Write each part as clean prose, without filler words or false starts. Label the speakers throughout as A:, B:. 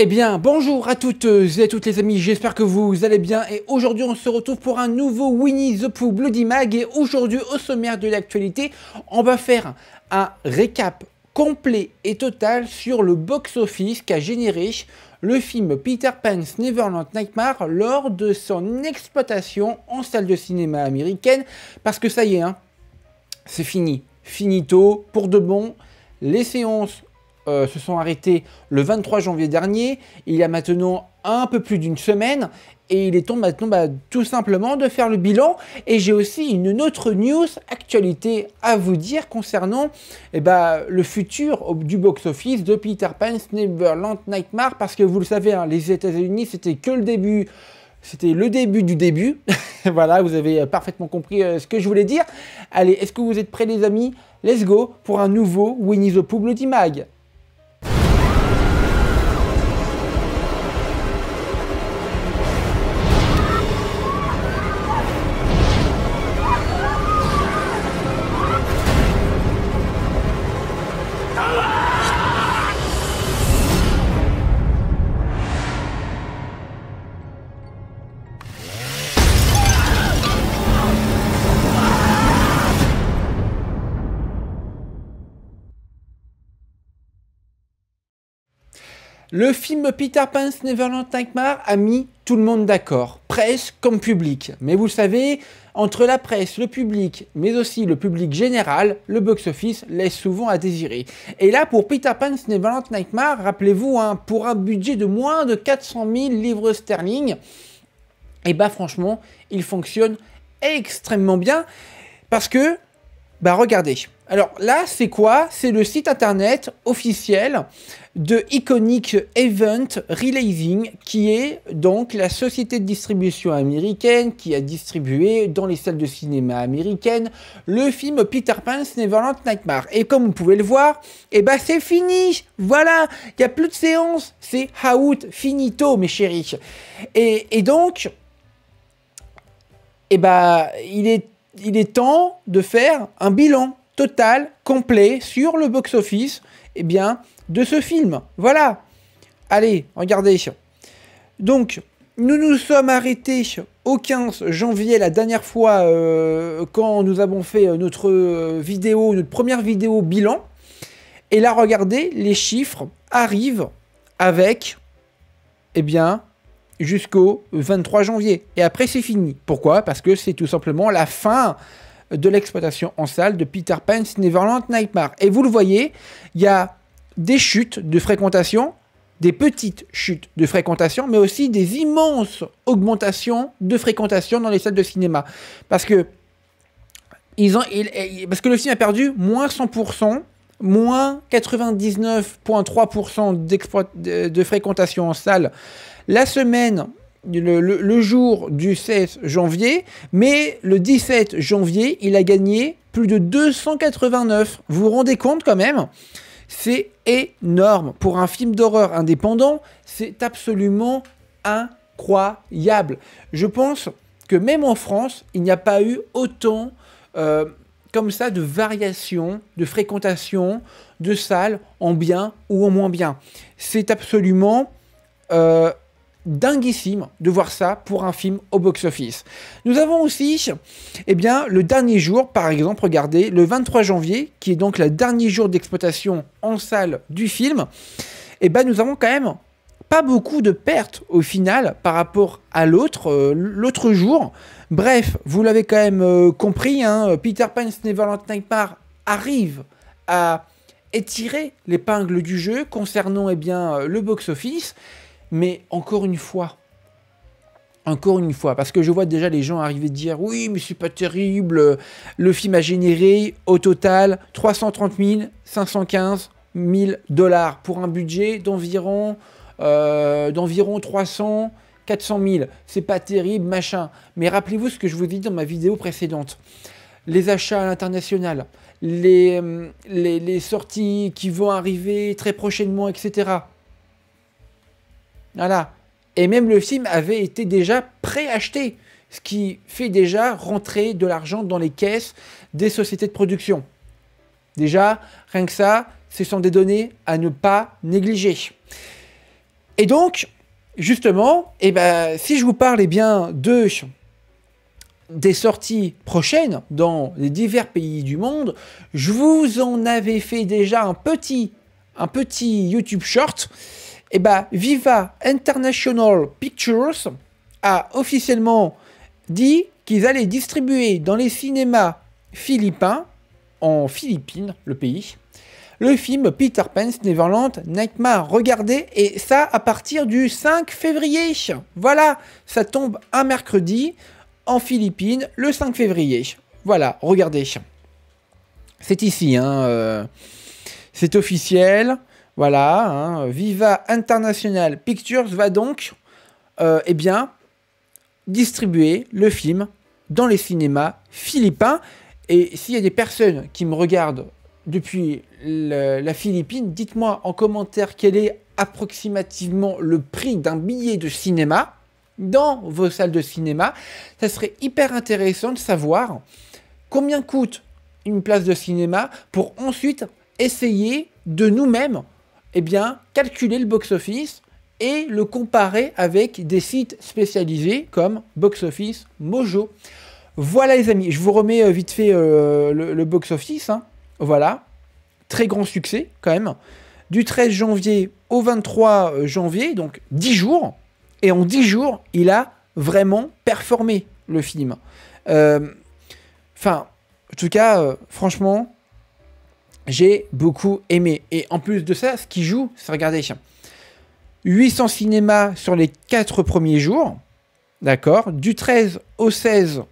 A: Eh bien, bonjour à toutes et à toutes les amis, j'espère que vous allez bien et aujourd'hui on se retrouve pour un nouveau Winnie the Pooh Bloody Mag et aujourd'hui au sommaire de l'actualité, on va faire un récap complet et total sur le box-office qu'a généré le film Peter Pan's Neverland Nightmare lors de son exploitation en salle de cinéma américaine parce que ça y est, c'est fini, finito, pour de bon, les séances se sont arrêtés le 23 janvier dernier, il y a maintenant un peu plus d'une semaine, et il est temps maintenant tout simplement de faire le bilan, et j'ai aussi une autre news, actualité à vous dire concernant le futur du box-office de Peter Pan's Neverland Nightmare, parce que vous le savez, les États-Unis c'était que le début. C'était le début du début. Voilà, vous avez parfaitement compris ce que je voulais dire. Allez, est-ce que vous êtes prêts les amis? Let's go pour un nouveau Winnie the Pooh Bloody Mag. Le film Peter Pan's Neverland Nightmare a mis tout le monde d'accord, presse comme public. Mais vous le savez, entre la presse, le public, mais aussi le public général, le box-office laisse souvent à désirer. Et là, pour Peter Pan's Neverland Nightmare, rappelez-vous, pour un budget de moins de 400 000 livres sterling, et franchement, il fonctionne extrêmement bien parce que, regardez. Alors là, c'est quoi? C'est le site internet officiel de Iconic Event Releasing, qui est donc la société de distribution américaine qui a distribué dans les salles de cinéma américaines le film Peter Pan's Neverland Nightmare. Et comme vous pouvez le voir, c'est fini. Voilà, il n'y a plus de séance. C'est out, finito, mes chéris. Et donc, il est temps de faire un bilan total, complet, sur le box-office, de ce film. Voilà. Allez, regardez. Donc, nous nous sommes arrêtés au 15 janvier, la dernière fois, quand nous avons fait notre première vidéo bilan. Et là, regardez, les chiffres arrivent avec, jusqu'au 23 janvier. Et après, c'est fini. Pourquoi? Parce que c'est tout simplement la fin de l'exploitation en salle de Peter Pan's Neverland Nightmare. Et vous le voyez, il y a des chutes de fréquentation, des petites chutes de fréquentation, mais aussi des immenses augmentations de fréquentation dans les salles de cinéma. Parce que le film a perdu moins 100%, moins 99,3% de fréquentation en salle la semaine, le jour du 16 janvier, mais le 17 janvier, il a gagné plus de 289. Vous vous rendez compte quand même? C'est énorme. Pour un film d'horreur indépendant, c'est absolument incroyable. Je pense que même en France, il n'y a pas eu autant comme ça de variations, de fréquentation, de salles en bien ou en moins bien. C'est absolument dinguissime de voir ça pour un film au box-office. Nous avons aussi le dernier jour, par exemple, regardez, le 23 janvier, qui est donc le dernier jour d'exploitation en salle du film, nous avons quand même pas beaucoup de pertes au final par rapport à l'autre jour. Bref, vous l'avez quand même compris, Peter Pan's Neverland Nightmare arrive à étirer l'épingle du jeu concernant le box-office. Mais encore une fois, parce que je vois déjà les gens arriver à dire « Oui, mais c'est pas terrible, le film a généré au total 330 515 000 $ pour un budget d'environ 300 400 000. C'est pas terrible, machin. » Mais rappelez-vous ce que je vous ai dit dans ma vidéo précédente. Les achats à l'international, les sorties qui vont arriver très prochainement, etc. Voilà. Et même le film avait été déjà préacheté, ce qui fait déjà rentrer de l'argent dans les caisses des sociétés de production. Déjà, rien que ça, ce sont des données à ne pas négliger. Et donc, justement, eh ben, si je vous parle bien des sorties prochaines dans les divers pays du monde, je vous en avais fait déjà un petit YouTube short. Et ben, Viva International Pictures a officiellement dit qu'ils allaient distribuer dans les cinémas philippins, en Philippines, le pays, le film Peter Pan's Neverland Nightmare. Regardez, et ça à partir du 5 février. Voilà, ça tombe un mercredi en Philippines, le 5 février. Voilà, regardez. C'est ici, hein, c'est officiel. Voilà, hein, Viva International Pictures va donc, eh bien, distribuer le film dans les cinémas philippins. Et s'il y a des personnes qui me regardent depuis la Philippine, dites-moi en commentaire quel est approximativement le prix d'un billet de cinéma dans vos salles de cinéma. Ça serait hyper intéressant de savoir combien coûte une place de cinéma pour ensuite essayer de nous-mêmes, eh bien, calculer le box-office et le comparer avec des sites spécialisés comme Box Office Mojo. Voilà les amis, je vous remets vite fait le box-office. Hein. Voilà, très grand succès quand même. Du 13 janvier au 23 janvier, donc 10 jours. Et en 10 jours, il a vraiment performé, le film. Enfin, en tout cas, franchement, j'ai beaucoup aimé. Et en plus de ça, ce qui joue, c'est, regardez, 800 cinémas sur les 4 premiers jours. D'accord. Du 13 au 16,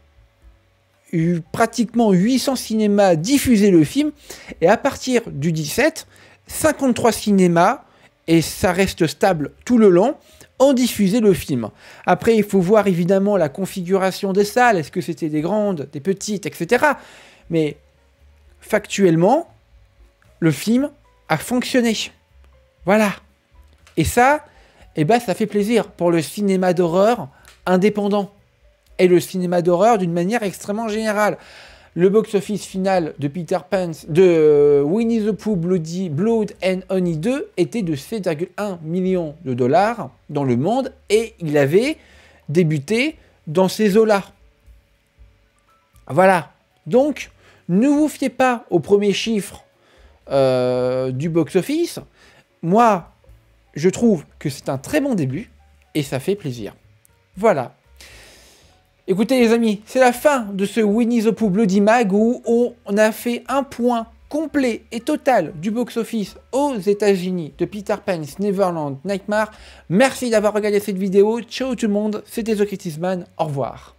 A: pratiquement 800 cinémas diffusaient le film. Et à partir du 17, 53 cinémas, et ça reste stable tout le long, ont diffusé le film. Après, il faut voir évidemment la configuration des salles. Est-ce que c'était des grandes, des petites, etc. Mais factuellement, le film a fonctionné. Voilà. Et ça, eh ben, ça fait plaisir pour le cinéma d'horreur indépendant. Et le cinéma d'horreur d'une manière extrêmement générale. Le box-office final de Peter Pan, de Winnie the Pooh Blood and Honey 2 était de 7,1 millions de dollars dans le monde et il avait débuté dans ces eaux-là. Voilà. Donc, ne vous fiez pas aux premiers chiffres du box-office. Moi, je trouve que c'est un très bon début et ça fait plaisir. Voilà. Écoutez les amis, c'est la fin de ce Winnie the Pooh Bloody Mag où on a fait un point complet et total du box-office aux États-Unis de Peter Pan's Neverland Nightmare. Merci d'avoir regardé cette vidéo. Ciao tout le monde, c'était The Critisman. Au revoir.